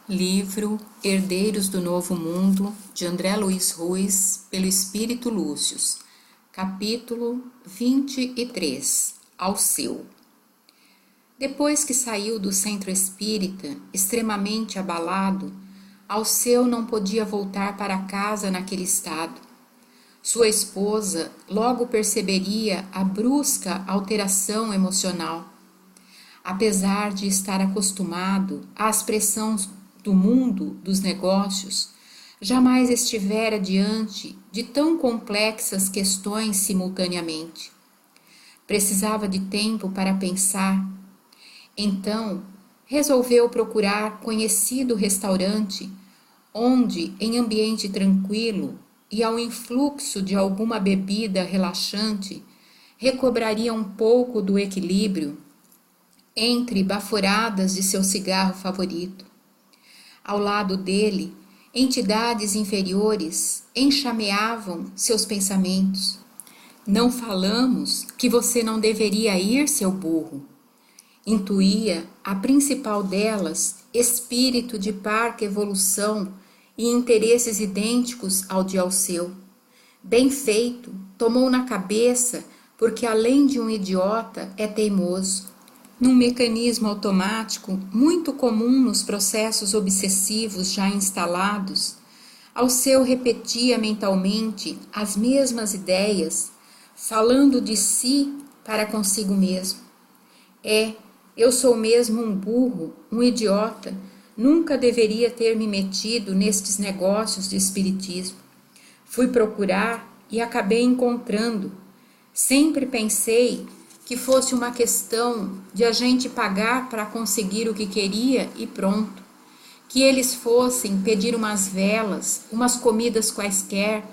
Livro Herdeiros do Novo Mundo, de André Luiz Ruiz, pelo Espírito Lúcius. Capítulo 23. Alceu. Depois que saiu do centro espírita, extremamente abalado, Alceu não podia voltar para casa naquele estado. Sua esposa logo perceberia a brusca alteração emocional. Apesar de estar acostumado às pressões do mundo dos negócios, jamais estivera diante de tão complexas questões simultaneamente. Precisava de tempo para pensar. Então, resolveu procurar conhecido restaurante, onde, em ambiente tranquilo e ao influxo de alguma bebida relaxante, recobraria um pouco do equilíbrio entre baforadas de seu cigarro favorito. Ao lado dele, entidades inferiores enxameavam seus pensamentos. Não falamos que você não deveria ir, seu burro. Intuía a principal delas espírito de parca evolução e interesses idênticos ao de Alceu. Bem feito, tomou na cabeça, porque além de um idiota, é teimoso. Num mecanismo automático muito comum nos processos obsessivos já instalados, Alceu repetia mentalmente as mesmas ideias, falando de si para consigo mesmo. Eu sou mesmo um burro, um idiota, nunca deveria ter me metido nestes negócios de espiritismo. Fui procurar e acabei encontrando. Sempre pensei que fosse uma questão de a gente pagar para conseguir o que queria e pronto. Que eles fossem pedir umas velas, umas comidas quaisquer,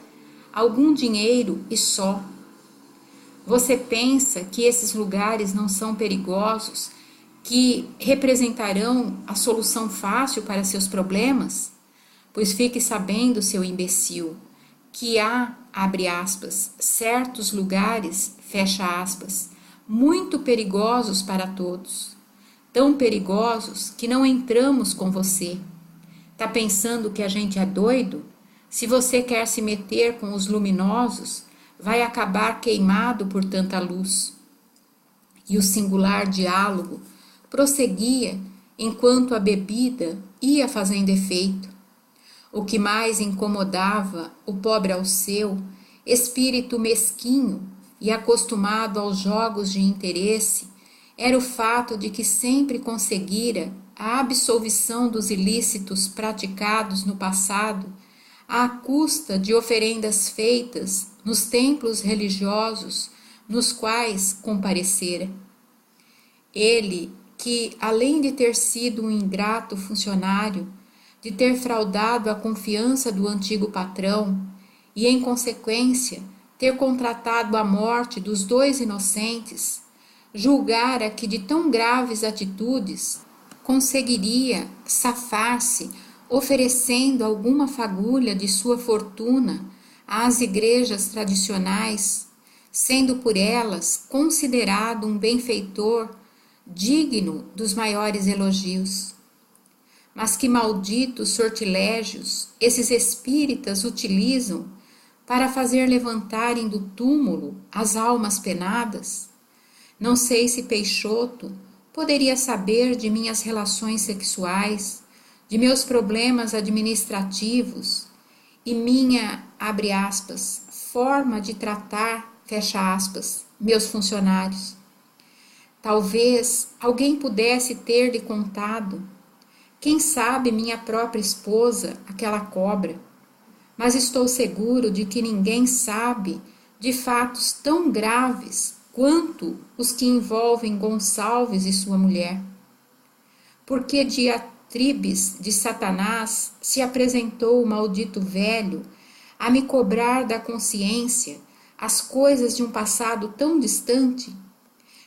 algum dinheiro e só. Você pensa que esses lugares não são perigosos, que representarão a solução fácil para seus problemas? Pois fique sabendo, seu imbecil, que há, abre aspas, certos lugares, fecha aspas, muito perigosos para todos, tão perigosos que não entramos com você. Tá pensando que a gente é doido? Se você quer se meter com os luminosos, vai acabar queimado por tanta luz. E o singular diálogo prosseguia enquanto a bebida ia fazendo efeito. O que mais incomodava o pobre Alceu, espírito mesquinho e acostumado aos jogos de interesse, era o fato de que sempre conseguira a absolvição dos ilícitos praticados no passado à custa de oferendas feitas nos templos religiosos nos quais comparecera. Ele, que além de ter sido um ingrato funcionário, de ter fraudado a confiança do antigo patrão e, em consequência, ter contratado a morte dos dois inocentes, julgara que de tão graves atitudes conseguiria safar-se oferecendo alguma fagulha de sua fortuna às igrejas tradicionais, sendo por elas considerado um benfeitor digno dos maiores elogios. Mas que malditos sortilégios esses espíritas utilizam para fazer levantarem do túmulo as almas penadas? Não sei se Peixoto poderia saber de minhas relações sexuais, de meus problemas administrativos e minha, abre aspas, forma de tratar, fecha aspas, meus funcionários. Talvez alguém pudesse ter-lhe contado. Quem sabe minha própria esposa, aquela cobra. Mas estou seguro de que ninguém sabe de fatos tão graves quanto os que envolvem Gonçalves e sua mulher. Porque diatribes de Satanás se apresentou o maldito velho a me cobrar da consciência as coisas de um passado tão distante?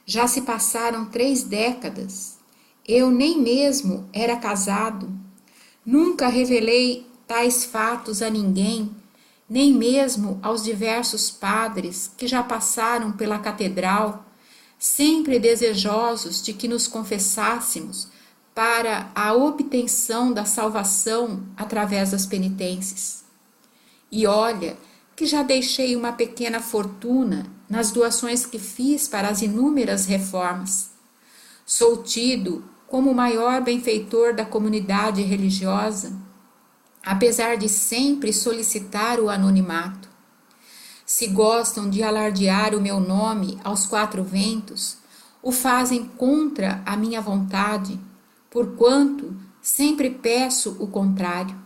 Já se passaram 3 décadas. Eu nem mesmo era casado. Nunca revelei tais fatos a ninguém, nem mesmo aos diversos padres que já passaram pela catedral, sempre desejosos de que nos confessássemos para a obtenção da salvação através das penitências. E olha que já deixei uma pequena fortuna nas doações que fiz para as inúmeras reformas. Sou tido como o maior benfeitor da comunidade religiosa, apesar de sempre solicitar o anonimato. Se gostam de alardear o meu nome aos quatro ventos, o fazem contra a minha vontade, porquanto sempre peço o contrário.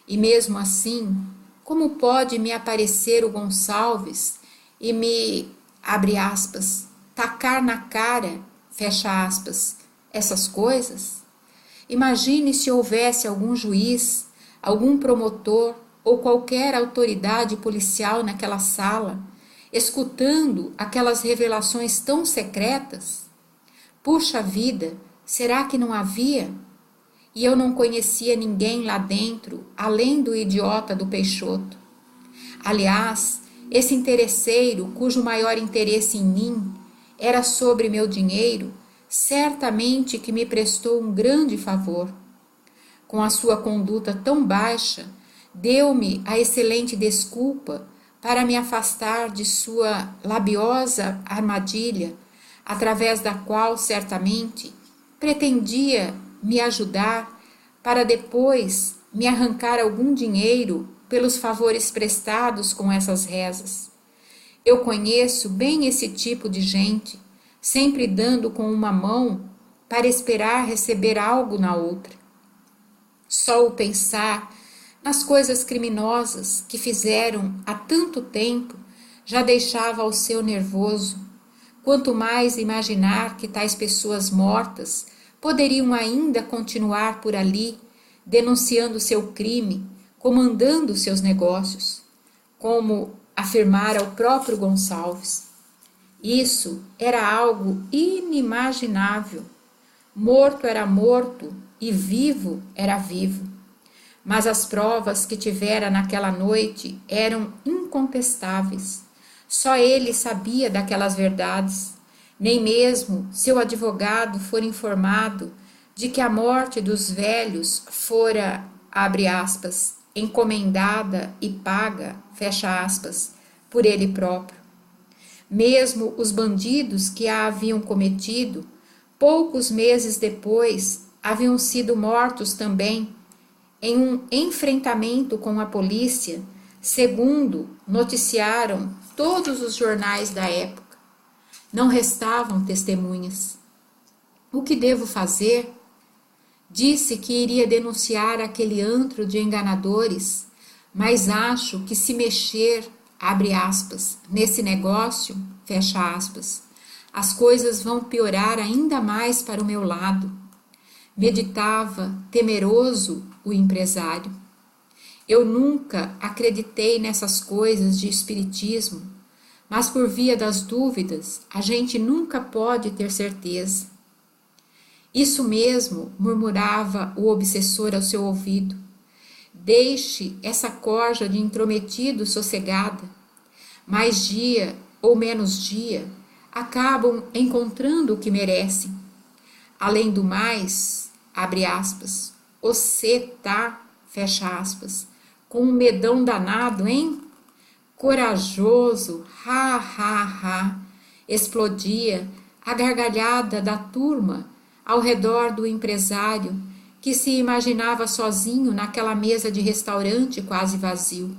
E mesmo assim, como pode me aparecer o Gonçalves e me, abre aspas, tacar na cara, fecha aspas, essas coisas? Imagine se houvesse algum juiz, algum promotor ou qualquer autoridade policial naquela sala, escutando aquelas revelações tão secretas. Puxa vida, será que não havia? E eu não conhecia ninguém lá dentro, além do idiota do Peixoto. Aliás, esse interesseiro, cujo maior interesse em mim era sobre meu dinheiro, certamente que me prestou um grande favor. Com a sua conduta tão baixa, deu-me a excelente desculpa para me afastar de sua labiosa armadilha, através da qual, certamente, pretendia me ajudar para depois me arrancar algum dinheiro pelos favores prestados com essas rezas. Eu conheço bem esse tipo de gente, sempre dando com uma mão para esperar receber algo na outra. Só o pensar nas coisas criminosas que fizeram há tanto tempo já deixava o seu nervoso. Quanto mais imaginar que tais pessoas mortas poderiam ainda continuar por ali, denunciando seu crime, comandando seus negócios, como afirmara o próprio Gonçalves. Isso era algo inimaginável. Morto era morto e vivo era vivo. Mas as provas que tivera naquela noite eram incontestáveis. Só ele sabia daquelas verdades. Nem mesmo seu advogado fora informado de que a morte dos velhos fora, abre aspas, encomendada e paga, fecha aspas, por ele próprio. Mesmo os bandidos que a haviam cometido, poucos meses depois, haviam sido mortos também em um enfrentamento com a polícia, segundo noticiaram todos os jornais da época. Não restavam testemunhas. O que devo fazer? Disse que iria denunciar aquele antro de enganadores, mas acho que se mexer, abre aspas, nesse negócio, fecha aspas, as coisas vão piorar ainda mais para o meu lado. Meditava, temeroso, o empresário. Eu nunca acreditei nessas coisas de espiritismo, mas por via das dúvidas, a gente nunca pode ter certeza. Isso mesmo, murmurava o obsessor ao seu ouvido. Deixe essa corja de intrometido sossegada. Mais dia ou menos dia, acabam encontrando o que merecem. Além do mais, abre aspas, você tá, fecha aspas, com um medão danado, hein? Corajoso, ha, ha, ha, explodia a gargalhada da turma ao redor do empresário, que se imaginava sozinho naquela mesa de restaurante quase vazio.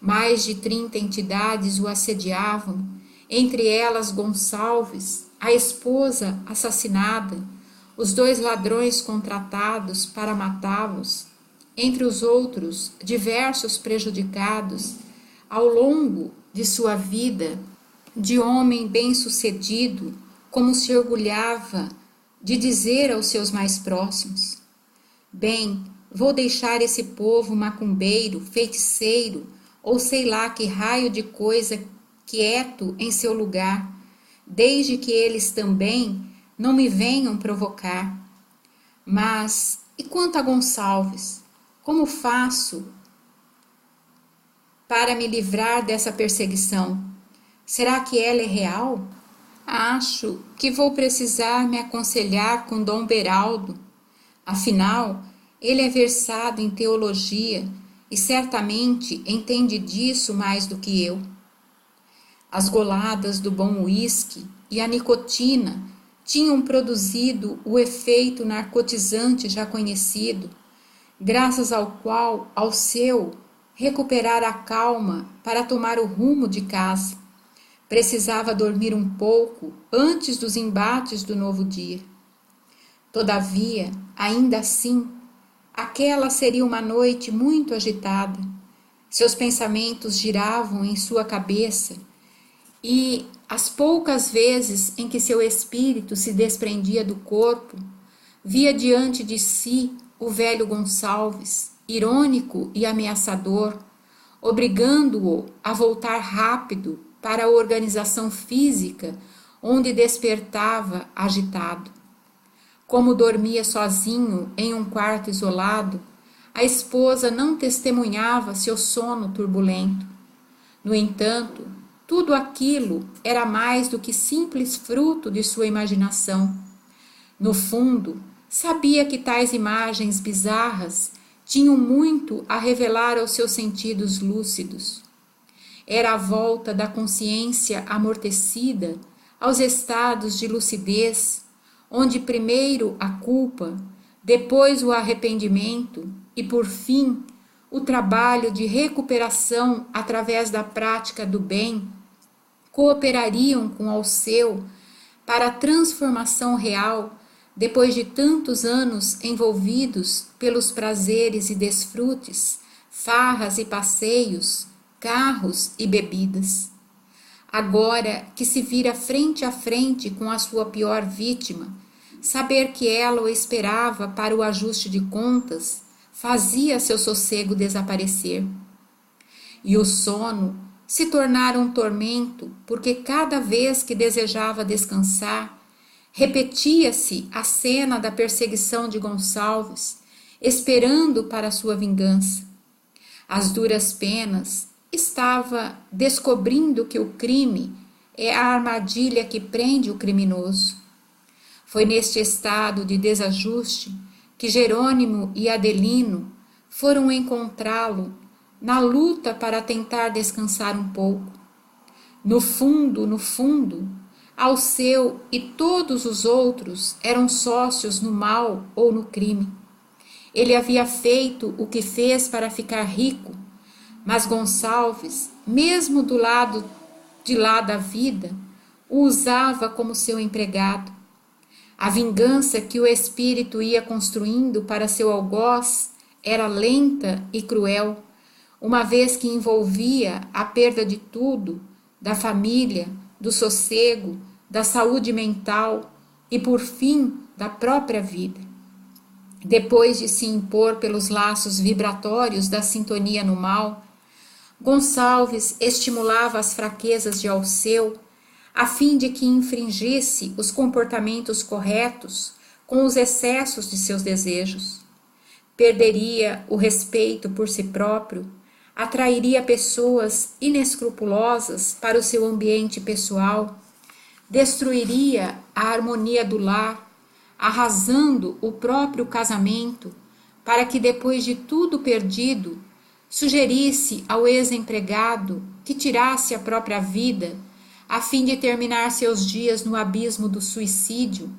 Mais de 30 entidades o assediavam, entre elas Gonçalves, a esposa assassinada, os 2 ladrões contratados para matá-los, entre os outros diversos prejudicados ao longo de sua vida de homem bem-sucedido, como se orgulhava de dizer aos seus mais próximos. Bem, vou deixar esse povo macumbeiro, feiticeiro, ou sei lá que raio de coisa quieto em seu lugar, desde que eles também não me venham provocar. Mas, e quanto a Gonçalves? Como faço para me livrar dessa perseguição? Será que ela é real? Acho que vou precisar me aconselhar com Dom Beraldo. Afinal, ele é versado em teologia e certamente entende disso mais do que eu. As goladas do bom uísque e a nicotina tinham produzido o efeito narcotizante já conhecido, graças ao qual Alceu recuperara a calma para tomar o rumo de casa. Precisava dormir um pouco antes dos embates do novo dia. Todavia, ainda assim, aquela seria uma noite muito agitada. Seus pensamentos giravam em sua cabeça e, as poucas vezes em que seu espírito se desprendia do corpo, via diante de si o velho Gonçalves, irônico e ameaçador, obrigando-o a voltar rápido para a organização física onde despertava agitado. Como dormia sozinho em um quarto isolado, a esposa não testemunhava seu sono turbulento. No entanto, tudo aquilo era mais do que simples fruto de sua imaginação. No fundo, sabia que tais imagens bizarras tinham muito a revelar aos seus sentidos lúcidos. Era a volta da consciência amortecida aos estados de lucidez, onde primeiro a culpa, depois o arrependimento e, por fim, o trabalho de recuperação através da prática do bem cooperariam com Alceu para a transformação real depois de tantos anos envolvidos pelos prazeres e desfrutes, farras e passeios, carros e bebidas. Agora que se vira frente a frente com a sua pior vítima, saber que ela o esperava para o ajuste de contas fazia seu sossego desaparecer. E o sono se tornara um tormento, porque cada vez que desejava descansar, repetia-se a cena da perseguição de Gonçalves, esperando para sua vingança. As duras penas estava descobrindo que o crime é a armadilha que prende o criminoso. Foi neste estado de desajuste que Jerônimo e Adelino foram encontrá-lo na luta para tentar descansar um pouco. No fundo, Alceu e todos os outros eram sócios no mal ou no crime. Ele havia feito o que fez para ficar rico, mas Gonçalves, mesmo do lado de lá da vida, o usava como seu empregado. A vingança que o espírito ia construindo para seu algoz era lenta e cruel, uma vez que envolvia a perda de tudo, da família, do sossego, da saúde mental e, por fim, da própria vida. Depois de se impor pelos laços vibratórios da sintonia no mal, Gonçalves estimulava as fraquezas de Alceu a fim de que infringisse os comportamentos corretos com os excessos de seus desejos. Perderia o respeito por si próprio, atrairia pessoas inescrupulosas para o seu ambiente pessoal, destruiria a harmonia do lar, arrasando o próprio casamento, para que depois de tudo perdido, sugerisse ao ex-empregado que tirasse a própria vida, a fim de terminar seus dias no abismo do suicídio,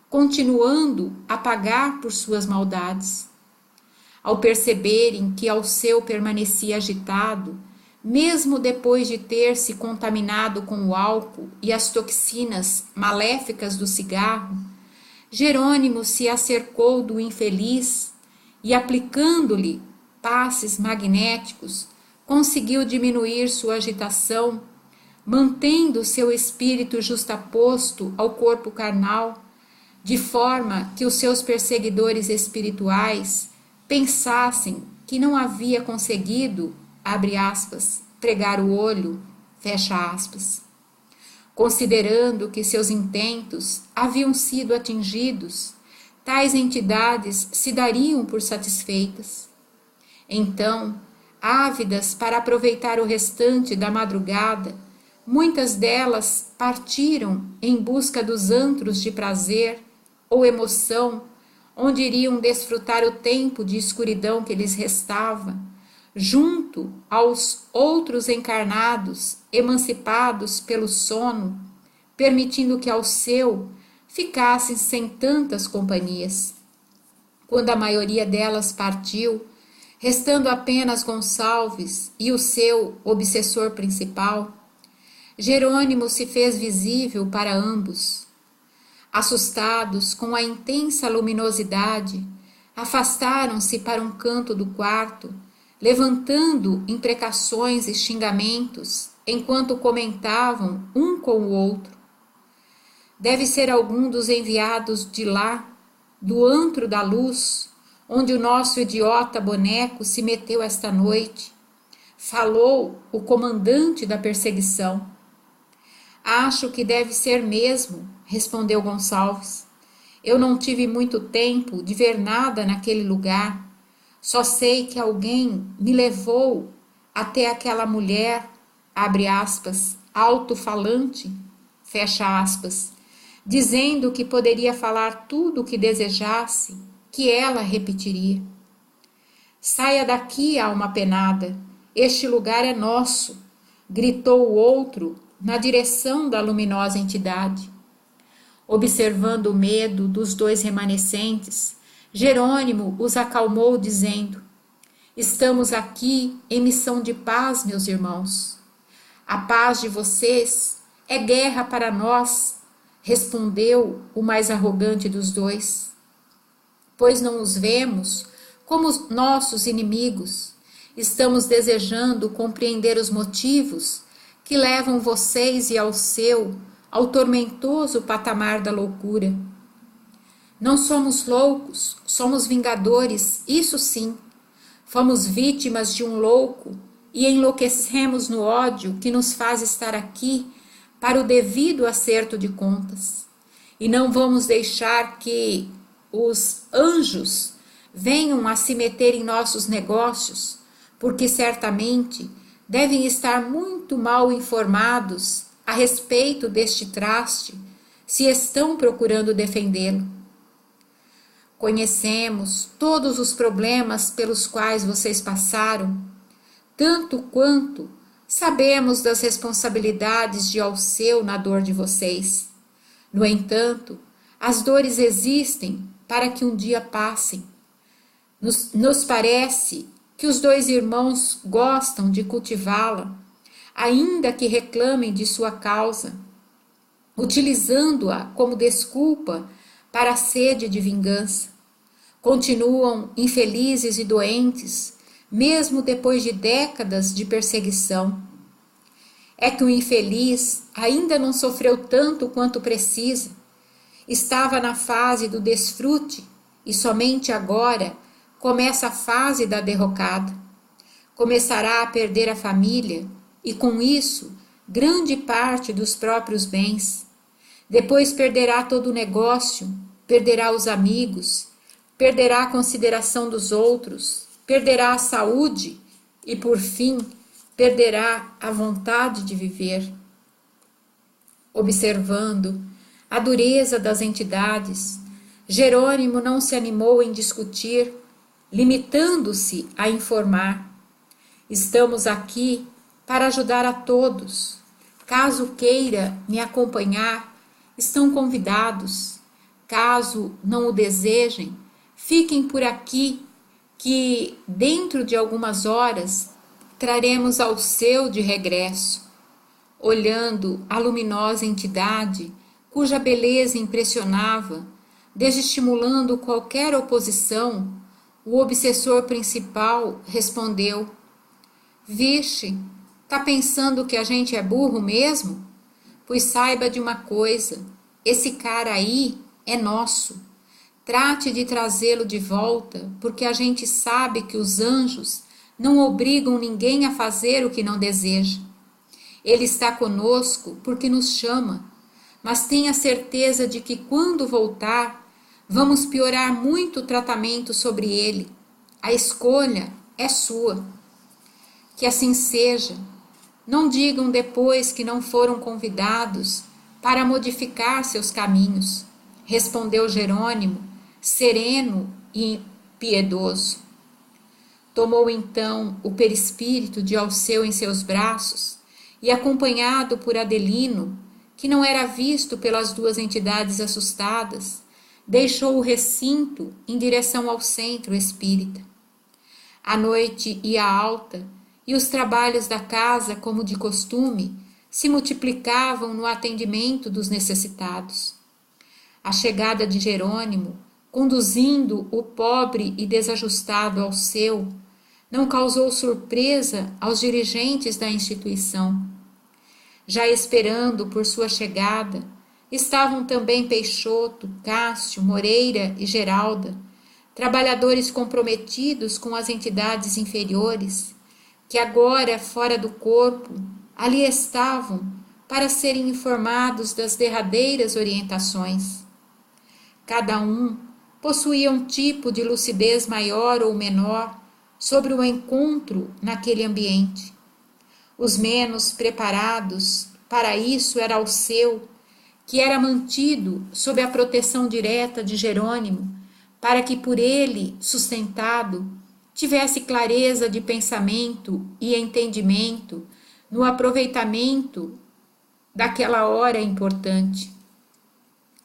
continuando a pagar por suas maldades. Ao perceberem que Alceu permanecia agitado, mesmo depois de ter se contaminado com o álcool e as toxinas maléficas do cigarro, Jerônimo se acercou do infeliz e, aplicando-lhe passes magnéticos, conseguiu diminuir sua agitação, mantendo seu espírito justaposto ao corpo carnal, de forma que os seus perseguidores espirituais pensassem que não havia conseguido, abre aspas, pregar o olho, fecha aspas. Considerando que seus intentos haviam sido atingidos, tais entidades se dariam por satisfeitas. Então, ávidas para aproveitar o restante da madrugada, Muitas delas partiram em busca dos antros de prazer ou emoção, onde iriam desfrutar o tempo de escuridão que lhes restava, junto aos outros encarnados, emancipados pelo sono, permitindo que ao seu ficassem sem tantas companhias. Quando a maioria delas partiu, restando apenas Gonçalves e o seu obsessor principal, Jerônimo se fez visível para ambos. Assustados com a intensa luminosidade, afastaram-se para um canto do quarto, levantando imprecações e xingamentos, enquanto comentavam um com o outro. Deve ser algum dos enviados de lá, do antro da luz, onde o nosso idiota boneco se meteu esta noite. Falou o comandante da perseguição. Acho que deve ser mesmo, respondeu Gonçalves. Eu não tive muito tempo de ver nada naquele lugar. Só sei que alguém me levou até aquela mulher, abre aspas, alto-falante, fecha aspas, dizendo que poderia falar tudo o que desejasse, que ela repetiria. Saia daqui, alma penada, este lugar é nosso, gritou o outro na direção da luminosa entidade. Observando o medo dos dois remanescentes, Jerônimo os acalmou, dizendo: estamos aqui em missão de paz, meus irmãos. A paz de vocês é guerra para nós, respondeu o mais arrogante dos dois. Pois não os vemos como nossos inimigos. Estamos desejando compreender os motivos que levam vocês e ao seu ao tormentoso patamar da loucura. Não somos loucos, somos vingadores, isso sim. Fomos vítimas de um louco e enlouquecemos no ódio que nos faz estar aqui para o devido acerto de contas. E não vamos deixar que os anjos venham a se meter em nossos negócios, porque certamente devem estar muito mal informados a respeito deste traste, se estão procurando defendê-lo. Conhecemos todos os problemas pelos quais vocês passaram, tanto quanto sabemos das responsabilidades de Alceu na dor de vocês. No entanto, as dores existem para que um dia passem. Nos parece que os dois irmãos gostam de cultivá-la, ainda que reclamem de sua causa, utilizando-a como desculpa para a sede de vingança. Continuam infelizes e doentes, mesmo depois de décadas de perseguição. É que o infeliz ainda não sofreu tanto quanto precisa. Estava na fase do desfrute e somente agora começa a fase da derrocada. Começará a perder a família e, com isso, grande parte dos próprios bens. Depois perderá todo o negócio, perderá os amigos, perderá a consideração dos outros, perderá a saúde e, por fim, perderá a vontade de viver. Observando a dureza das entidades, Jerônimo não se animou em discutir, limitando-se a informar: estamos aqui para ajudar a todos. Caso queira me acompanhar, estão convidados. Caso não o desejem, fiquem por aqui, que dentro de algumas horas traremos Alceu de regresso. Olhando a luminosa entidade, cuja beleza impressionava, desestimulando qualquer oposição, o obsessor principal respondeu: vixe, tá pensando que a gente é burro mesmo? Pois saiba de uma coisa, esse cara aí é nosso. Trate de trazê-lo de volta, porque a gente sabe que os anjos não obrigam ninguém a fazer o que não deseja. Ele está conosco porque nos chama, mas tenha certeza de que quando voltar, vamos piorar muito o tratamento sobre ele. A escolha é sua. Que assim seja. Não digam depois que não foram convidados para modificar seus caminhos, respondeu Jerônimo, sereno e piedoso. Tomou então o perispírito de Alceu em seus braços e, acompanhado por Adelino, que não era visto pelas duas entidades assustadas, deixou o recinto em direção ao centro espírita. A noite ia alta e os trabalhos da casa, como de costume, se multiplicavam no atendimento dos necessitados. A chegada de Jerônimo, conduzindo o pobre e desajustado Alceu, não causou surpresa aos dirigentes da instituição. Já esperando por sua chegada, estavam também Peixoto, Cássio, Moreira e Geralda, trabalhadores comprometidos com as entidades inferiores, que agora, fora do corpo, ali estavam para serem informados das derradeiras orientações. Cada um possuía um tipo de lucidez maior ou menor sobre o encontro naquele ambiente. Os menos preparados para isso era Alceu, que era mantido sob a proteção direta de Jerônimo, para que por ele, sustentado, tivesse clareza de pensamento e entendimento no aproveitamento daquela hora importante.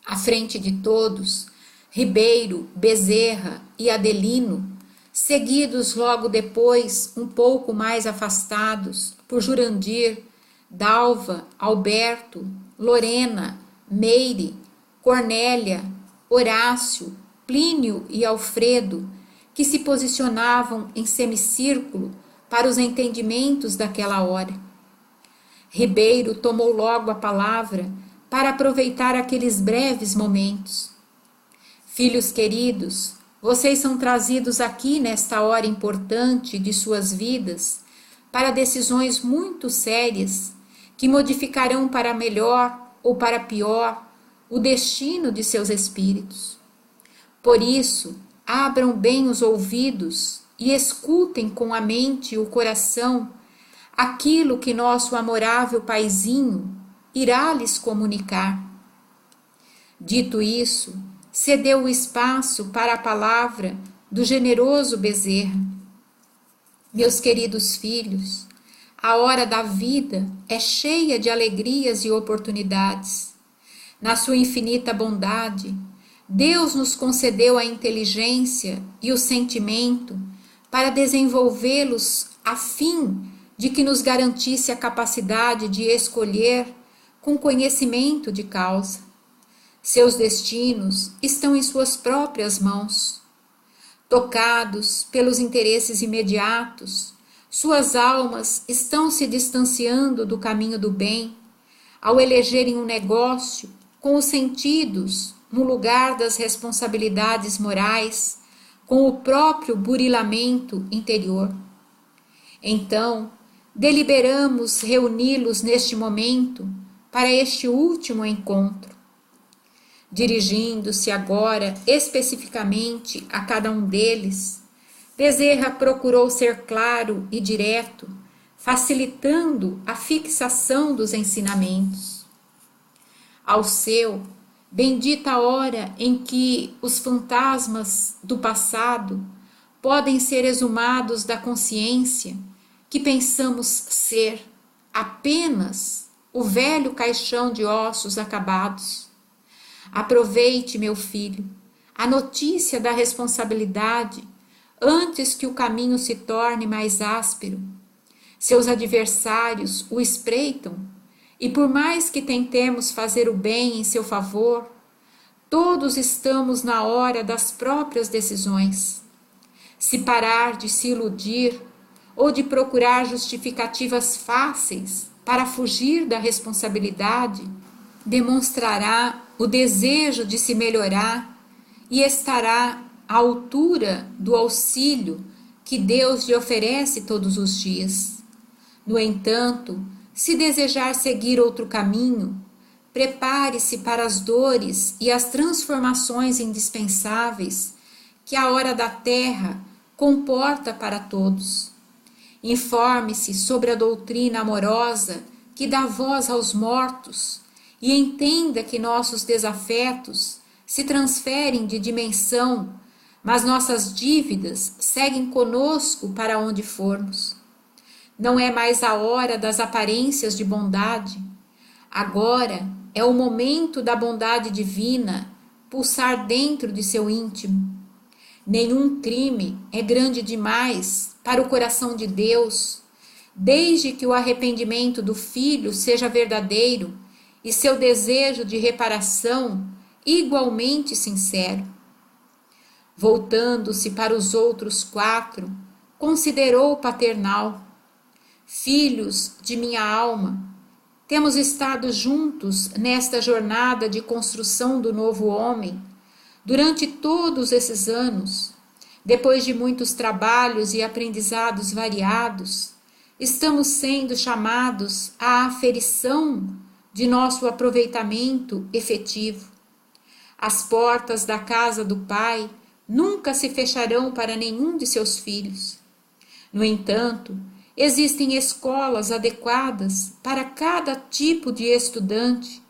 À frente de todos, Ribeiro, Bezerra e Adelino, seguidos logo depois, um pouco mais afastados, por Jurandir, Dalva, Alberto, Lorena, Meire, Cornélia, Horácio, Plínio e Alfredo, que se posicionavam em semicírculo para os entendimentos daquela hora. Ribeiro tomou logo a palavra para aproveitar aqueles breves momentos. Filhos queridos, vocês são trazidos aqui nesta hora importante de suas vidas para decisões muito sérias que modificarão para melhor ou para pior o destino de seus espíritos. Por isso, abram bem os ouvidos e escutem com a mente e o coração aquilo que nosso amorável Paizinho irá lhes comunicar. Dito isso, cedeu o espaço para a palavra do generoso Bezerra. Meus queridos filhos, a hora da vida é cheia de alegrias e oportunidades. Na sua infinita bondade, Deus nos concedeu a inteligência e o sentimento para desenvolvê-los a fim de que nos garantisse a capacidade de escolher com conhecimento de causa. Seus destinos estão em suas próprias mãos. Tocados pelos interesses imediatos, suas almas estão se distanciando do caminho do bem, ao elegerem um negócio com os sentidos no lugar das responsabilidades morais, com o próprio burilamento interior. Então, deliberamos reuni-los neste momento para este último encontro. Dirigindo-se agora especificamente a cada um deles, Bezerra procurou ser claro e direto, facilitando a fixação dos ensinamentos. Alceu, bendita a hora em que os fantasmas do passado podem ser exumados da consciência, que pensamos ser apenas o velho caixão de ossos acabados. Aproveite, meu filho, a notícia da responsabilidade antes que o caminho se torne mais áspero. Seus adversários o espreitam e, por mais que tentemos fazer o bem em seu favor, todos estamos na hora das próprias decisões. Se parar de se iludir ou de procurar justificativas fáceis para fugir da responsabilidade, demonstrará o desejo de se melhorar e estará à altura do auxílio que Deus lhe oferece todos os dias. No entanto, se desejar seguir outro caminho, prepare-se para as dores e as transformações indispensáveis que a hora da terra comporta para todos. Informe-se sobre a doutrina amorosa que dá voz aos mortos e entenda que nossos desafetos se transferem de dimensão, mas nossas dívidas seguem conosco para onde formos. Não é mais a hora das aparências de bondade. Agora é o momento da bondade divina pulsar dentro de seu íntimo. Nenhum crime é grande demais para o coração de Deus, desde que o arrependimento do filho seja verdadeiro e seu desejo de reparação igualmente sincero. Voltando-se para os outros 4, considerou o paternal: filhos de minha alma, temos estado juntos nesta jornada de construção do novo homem durante todos esses anos. Depois de muitos trabalhos e aprendizados variados, estamos sendo chamados à aferição de nosso aproveitamento efetivo. As portas da casa do Pai nunca se fecharão para nenhum de seus filhos. No entanto, existem escolas adequadas para cada tipo de estudante,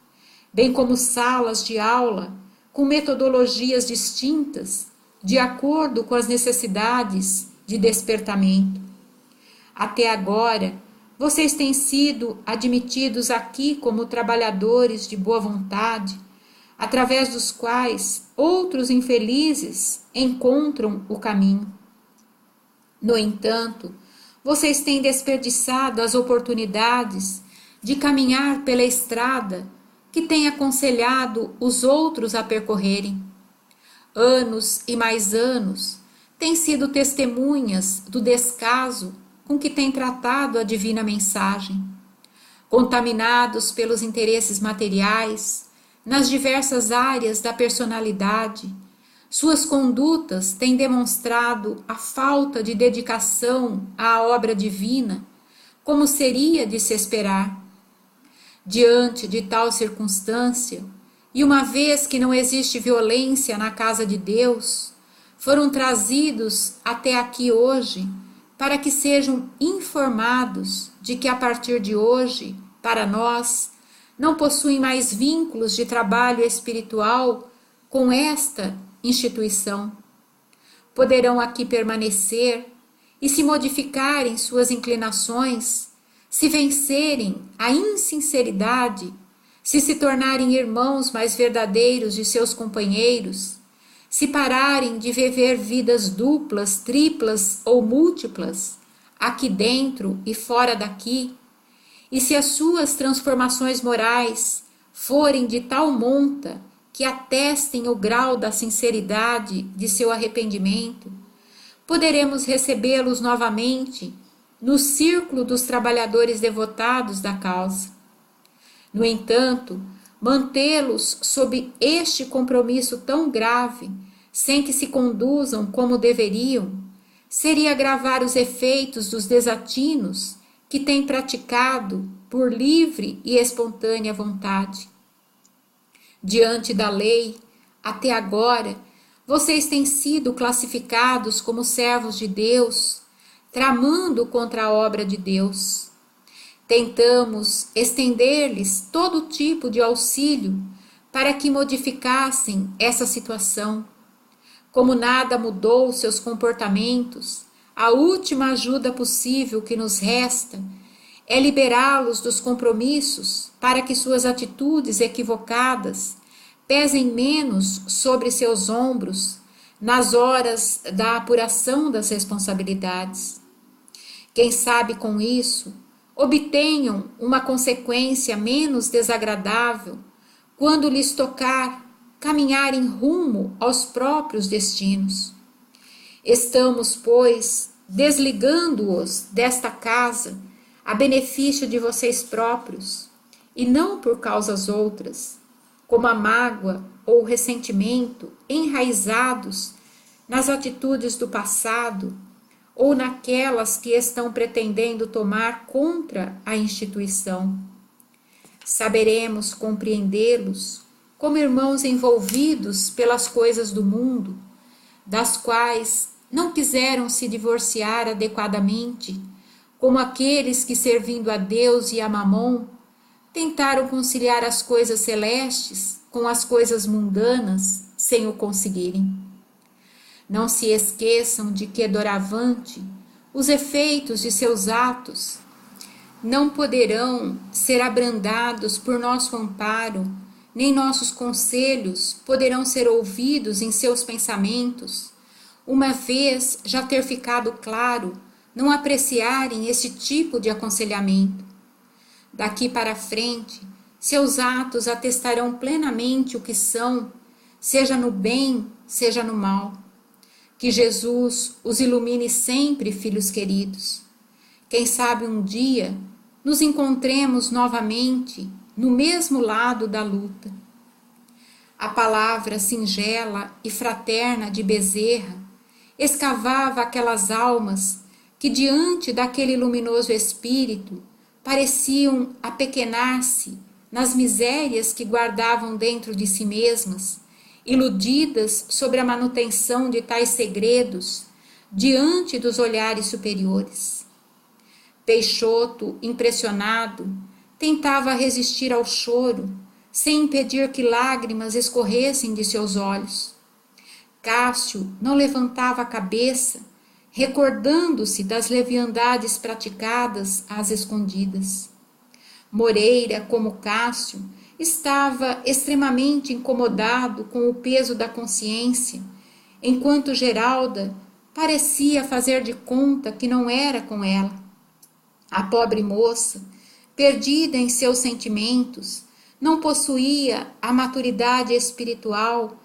bem como salas de aula com metodologias distintas, de acordo com as necessidades de despertamento. Até agora, vocês têm sido admitidos aqui como trabalhadores de boa vontade, através dos quais outros infelizes encontram o caminho. No entanto, vocês têm desperdiçado as oportunidades de caminhar pela estrada que tem aconselhado os outros a percorrerem. Anos e mais anos têm sido testemunhas do descaso com que tem tratado a divina mensagem. Contaminados pelos interesses materiais, nas diversas áreas da personalidade, suas condutas têm demonstrado a falta de dedicação à obra divina, como seria de se esperar. Diante de tal circunstância, e uma vez que não existe violência na casa de Deus, foram trazidos até aqui hoje para que sejam informados de que a partir de hoje, para nós, não possuem mais vínculos de trabalho espiritual com esta instituição. Poderão aqui permanecer e se modificarem suas inclinações, se vencerem a insinceridade, se tornarem irmãos mais verdadeiros de seus companheiros, se pararem de viver vidas duplas, triplas ou múltiplas, aqui dentro e fora daqui, e se as suas transformações morais forem de tal monta que atestem o grau da sinceridade de seu arrependimento, poderemos recebê-los novamente no círculo dos trabalhadores devotados da causa. No entanto, mantê-los sob este compromisso tão grave, sem que se conduzam como deveriam, seria agravar os efeitos dos desatinos que têm praticado por livre e espontânea vontade. Diante da lei, até agora, vocês têm sido classificados como servos de Deus, tramando contra a obra de Deus. Tentamos estender-lhes todo tipo de auxílio para que modificassem essa situação. Como nada mudou seus comportamentos, a última ajuda possível que nos resta é liberá-los dos compromissos para que suas atitudes equivocadas pesem menos sobre seus ombros nas horas da apuração das responsabilidades. Quem sabe com isso obtenham uma consequência menos desagradável quando lhes tocar caminhar em rumo aos próprios destinos. Estamos, pois, desligando-os desta casa a benefício de vocês próprios, e não por causas outras, como a mágoa ou o ressentimento enraizados nas atitudes do passado ou naquelas que estão pretendendo tomar contra a instituição. Saberemos compreendê-los como irmãos envolvidos pelas coisas do mundo, das quais não quiseram se divorciar adequadamente, como aqueles que, servindo a Deus e a Mamon, tentaram conciliar as coisas celestes com as coisas mundanas sem o conseguirem. Não se esqueçam de que, doravante, os efeitos de seus atos não poderão ser abrandados por nosso amparo, nem nossos conselhos poderão ser ouvidos em seus pensamentos, uma vez já ter ficado claro não apreciarem esse tipo de aconselhamento. Daqui para frente, seus atos atestarão plenamente o que são, seja no bem, seja no mal. Que Jesus os ilumine sempre, filhos queridos. Quem sabe um dia nos encontremos novamente no mesmo lado da luta. A palavra singela e fraterna de Bezerra escavava aquelas almas que, diante daquele luminoso espírito, pareciam apequenar-se nas misérias que guardavam dentro de si mesmas, iludidas sobre a manutenção de tais segredos diante dos olhares superiores. Peixoto, impressionado, tentava resistir ao choro, sem impedir que lágrimas escorressem de seus olhos. Cássio não levantava a cabeça, recordando-se das leviandades praticadas às escondidas. Moreira, como Cássio, estava extremamente incomodado com o peso da consciência, enquanto Geralda parecia fazer de conta que não era com ela. A pobre moça, perdida em seus sentimentos, não possuía a maturidade espiritual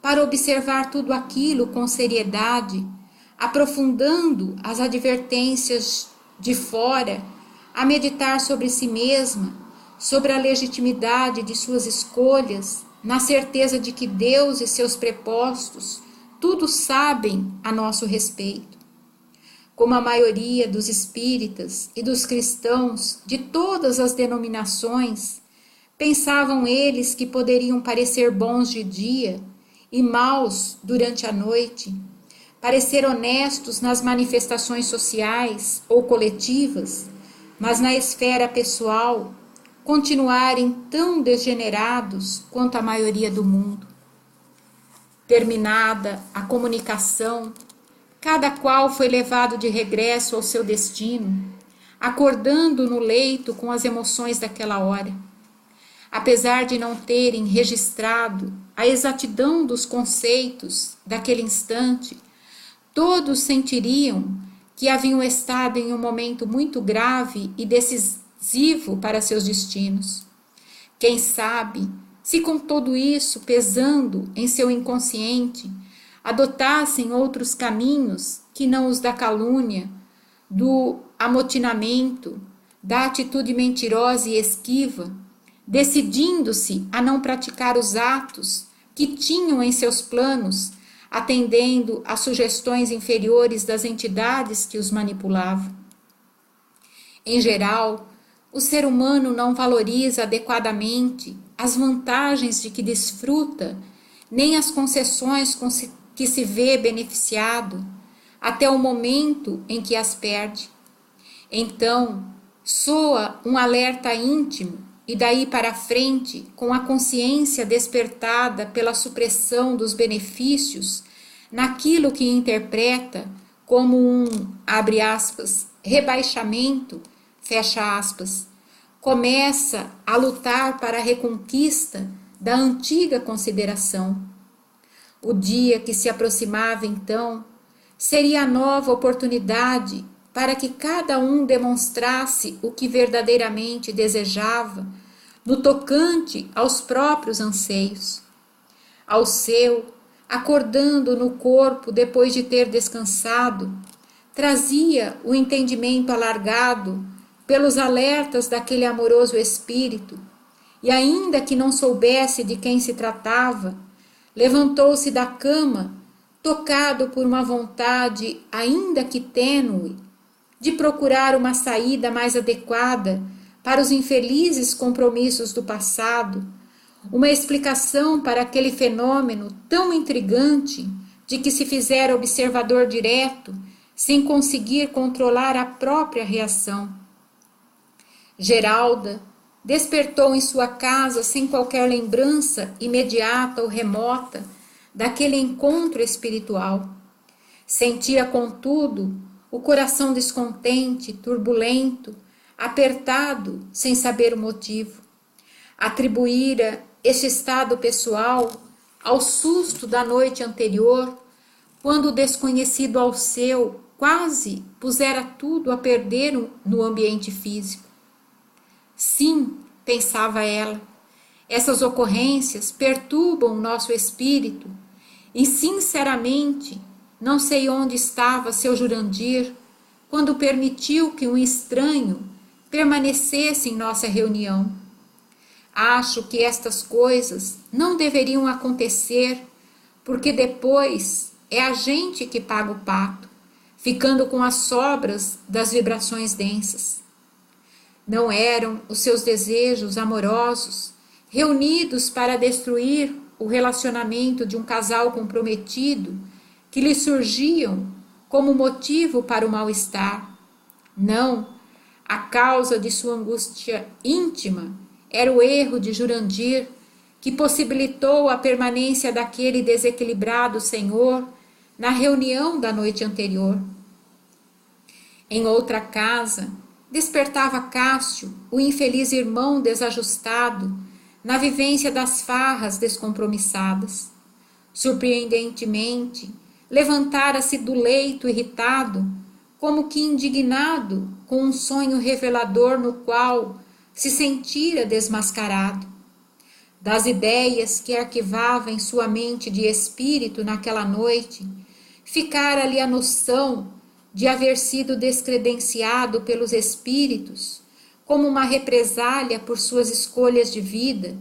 para observar tudo aquilo com seriedade, aprofundando as advertências de fora, a meditar sobre si mesma, sobre a legitimidade de suas escolhas, na certeza de que Deus e seus prepostos tudo sabem a nosso respeito. Como a maioria dos espíritas e dos cristãos de todas as denominações, pensavam eles que poderiam parecer bons de dia e maus durante a noite, parecer honestos nas manifestações sociais ou coletivas, mas na esfera pessoal continuarem tão degenerados quanto a maioria do mundo. Terminada a comunicação, cada qual foi levado de regresso ao seu destino, acordando no leito com as emoções daquela hora. Apesar de não terem registrado a exatidão dos conceitos daquele instante, todos sentiriam que haviam estado em um momento muito grave e decisivo para seus destinos. Quem sabe, se com tudo isso pesando em seu inconsciente, adotassem outros caminhos que não os da calúnia, do amotinamento, da atitude mentirosa e esquiva, decidindo-se a não praticar os atos que tinham em seus planos, atendendo às sugestões inferiores das entidades que os manipulavam. Em geral, o ser humano não valoriza adequadamente as vantagens de que desfruta, nem as concessões com que se vê beneficiado, até o momento em que as perde. Então, soa um alerta íntimo, e daí para frente, com a consciência despertada pela supressão dos benefícios, naquilo que interpreta como um, abre aspas, rebaixamento, fecha aspas, começa a lutar para a reconquista da antiga consideração. O dia que se aproximava, então, seria a nova oportunidade para que cada um demonstrasse o que verdadeiramente desejava no tocante aos próprios anseios. Ao seu, acordando no corpo depois de ter descansado, trazia o entendimento alargado pelos alertas daquele amoroso espírito, e ainda que não soubesse de quem se tratava, levantou-se da cama, tocado por uma vontade, ainda que tênue, de procurar uma saída mais adequada para os infelizes compromissos do passado, uma explicação para aquele fenômeno tão intrigante de que se fizera observador direto sem conseguir controlar a própria reação. Geralda despertou em sua casa sem qualquer lembrança imediata ou remota daquele encontro espiritual. Sentia, contudo, o coração descontente, turbulento, apertado, sem saber o motivo. Atribuíra este estado pessoal ao susto da noite anterior, quando o desconhecido Alceu quase pusera tudo a perder no ambiente físico. Sim, pensava ela, essas ocorrências perturbam o nosso espírito e, sinceramente, não sei onde estava seu Jurandir quando permitiu que um estranho permanecesse em nossa reunião. Acho que estas coisas não deveriam acontecer, porque depois é a gente que paga o pato, ficando com as sobras das vibrações densas. Não eram os seus desejos amorosos, reunidos para destruir o relacionamento de um casal comprometido, que lhe surgiam como motivo para o mal-estar. Não, a causa de sua angústia íntima era o erro de Jurandir, que possibilitou a permanência daquele desequilibrado senhor na reunião da noite anterior. Em outra casa, despertava Cássio, o infeliz irmão desajustado, na vivência das farras descompromissadas. Surpreendentemente, levantara-se do leito irritado, como que indignado com um sonho revelador no qual se sentira desmascarado. Das ideias que arquivava em sua mente de espírito naquela noite, ficara-lhe a noção de haver sido descredenciado pelos espíritos como uma represália por suas escolhas de vida,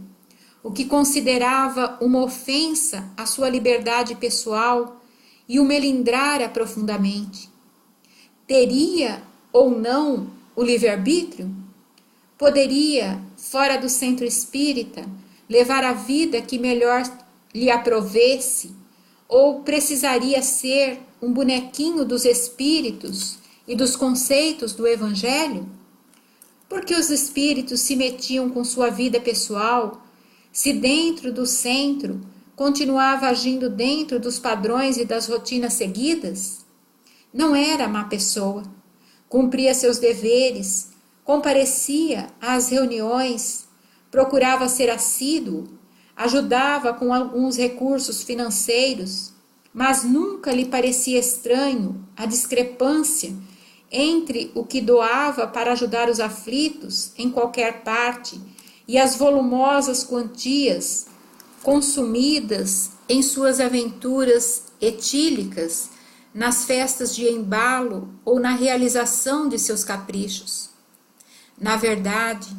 o que considerava uma ofensa à sua liberdade pessoal e o melindrara profundamente. Teria ou não o livre-arbítrio? Poderia, fora do centro espírita, levar a vida que melhor lhe aprovesse, ou precisaria ser um bonequinho dos espíritos e dos conceitos do Evangelho? Porque os espíritos se metiam com sua vida pessoal, se dentro do centro continuava agindo dentro dos padrões e das rotinas seguidas? Não era má pessoa, cumpria seus deveres, comparecia às reuniões, procurava ser assíduo, ajudava com alguns recursos financeiros, mas nunca lhe parecia estranho a discrepância entre o que doava para ajudar os aflitos em qualquer parte e as volumosas quantias consumidas em suas aventuras etílicas, nas festas de embalo ou na realização de seus caprichos. Na verdade,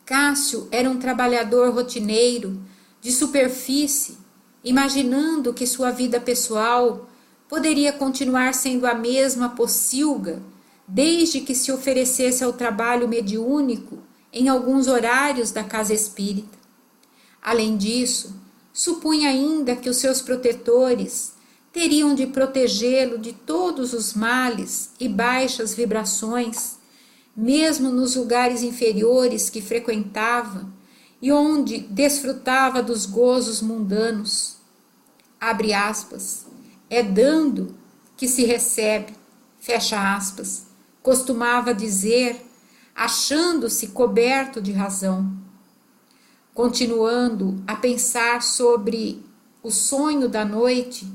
Cássio era um trabalhador rotineiro, de superfície, imaginando que sua vida pessoal poderia continuar sendo a mesma pocilga, desde que se oferecesse ao trabalho mediúnico em alguns horários da casa espírita. Além disso, supunha ainda que os seus protetores teriam de protegê-lo de todos os males e baixas vibrações, mesmo nos lugares inferiores que frequentava e onde desfrutava dos gozos mundanos. Abre aspas, é dando que se recebe, fecha aspas, costumava dizer, achando-se coberto de razão. Continuando a pensar sobre o sonho da noite,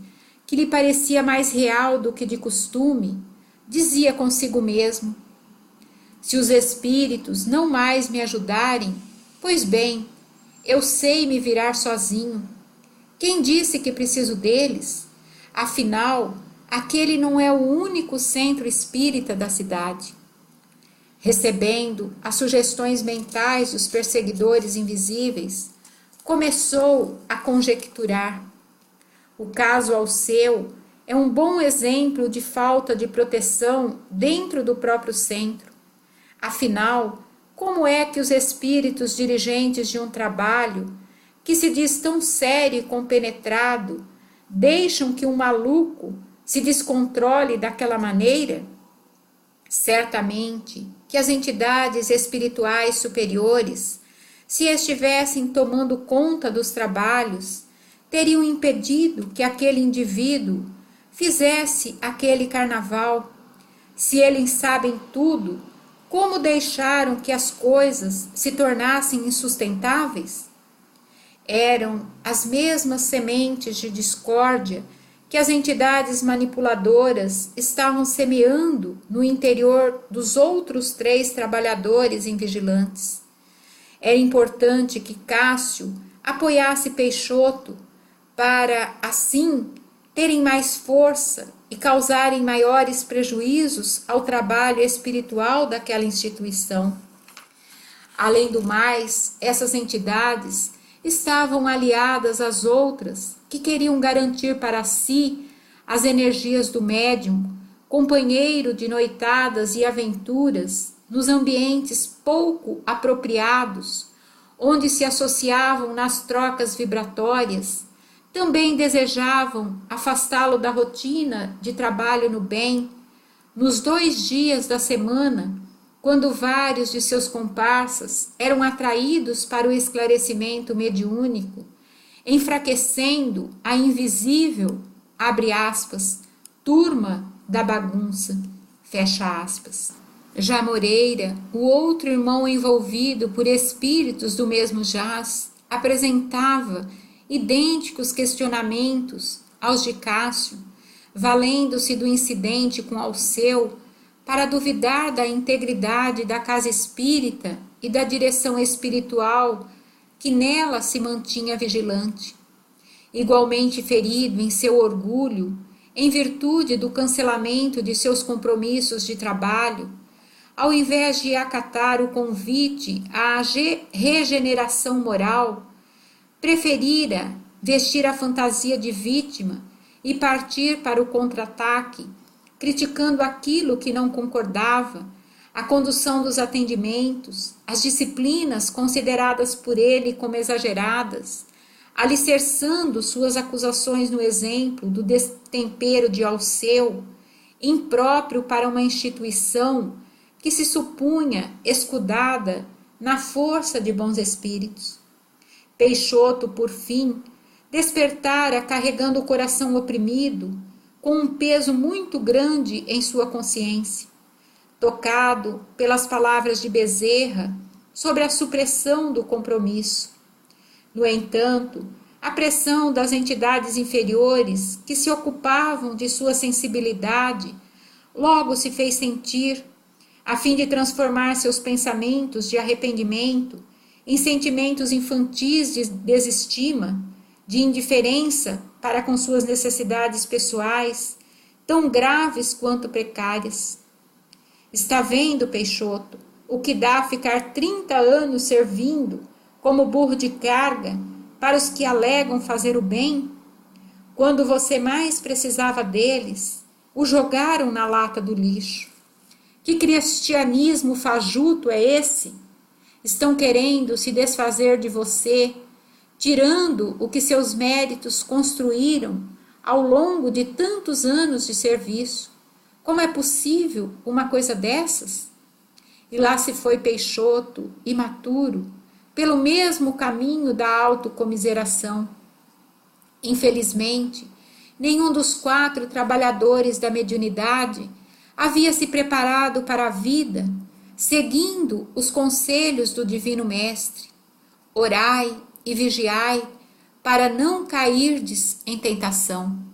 que lhe parecia mais real do que de costume, dizia consigo mesmo, se os espíritos não mais me ajudarem, pois bem, eu sei me virar sozinho. Quem disse que preciso deles? Afinal, aquele não é o único centro espírita da cidade. Recebendo as sugestões mentais dos perseguidores invisíveis, começou a conjecturar. O caso Alceu é um bom exemplo de falta de proteção dentro do próprio centro. Afinal, como é que os espíritos dirigentes de um trabalho, que se diz tão sério e compenetrado, deixam que um maluco se descontrole daquela maneira? Certamente que as entidades espirituais superiores, se estivessem tomando conta dos trabalhos, teriam impedido que aquele indivíduo fizesse aquele carnaval. Se eles sabem tudo, como deixaram que as coisas se tornassem insustentáveis? Eram as mesmas sementes de discórdia que as entidades manipuladoras estavam semeando no interior dos outros 3 trabalhadores invigilantes. Era importante que Cássio apoiasse Peixoto para, assim, terem mais força e causarem maiores prejuízos ao trabalho espiritual daquela instituição. Além do mais, essas entidades estavam aliadas às outras que queriam garantir para si as energias do médium, companheiro de noitadas e aventuras nos ambientes pouco apropriados, onde se associavam nas trocas vibratórias. Também desejavam afastá-lo da rotina de trabalho no bem, nos 2 dias da semana, quando vários de seus comparsas eram atraídos para o esclarecimento mediúnico, enfraquecendo a invisível, abre aspas, turma da bagunça, fecha aspas. Já Moreira, o outro irmão envolvido por espíritos do mesmo jaz, apresentava idênticos questionamentos aos de Cássio, valendo-se do incidente com Alceu para duvidar da integridade da casa espírita e da direção espiritual que nela se mantinha vigilante. Igualmente ferido em seu orgulho, em virtude do cancelamento de seus compromissos de trabalho, ao invés de acatar o convite à regeneração moral, preferira vestir a fantasia de vítima e partir para o contra-ataque, criticando aquilo que não concordava, a condução dos atendimentos, as disciplinas consideradas por ele como exageradas, alicerçando suas acusações no exemplo do destempero de Alceu, impróprio para uma instituição que se supunha escudada na força de bons espíritos. Peixoto, por fim, despertara carregando o coração oprimido, com um peso muito grande em sua consciência, tocado pelas palavras de Bezerra sobre a supressão do compromisso. No entanto, a pressão das entidades inferiores que se ocupavam de sua sensibilidade logo se fez sentir, a fim de transformar seus pensamentos de arrependimento em sentimentos infantis de desestima, de indiferença para com suas necessidades pessoais, tão graves quanto precárias. Está vendo, Peixoto, o que dá ficar 30 anos servindo como burro de carga para os que alegam fazer o bem? Quando você mais precisava deles, o jogaram na lata do lixo. Que cristianismo fajuto é esse? Estão querendo se desfazer de você, tirando o que seus méritos construíram ao longo de tantos anos de serviço. Como é possível uma coisa dessas? E lá se foi Peixoto, imaturo, pelo mesmo caminho da autocomiseração. Infelizmente, nenhum dos 4 trabalhadores da mediunidade havia se preparado para a vida, seguindo os conselhos do Divino Mestre. Orai e vigiai para não cairdes em tentação.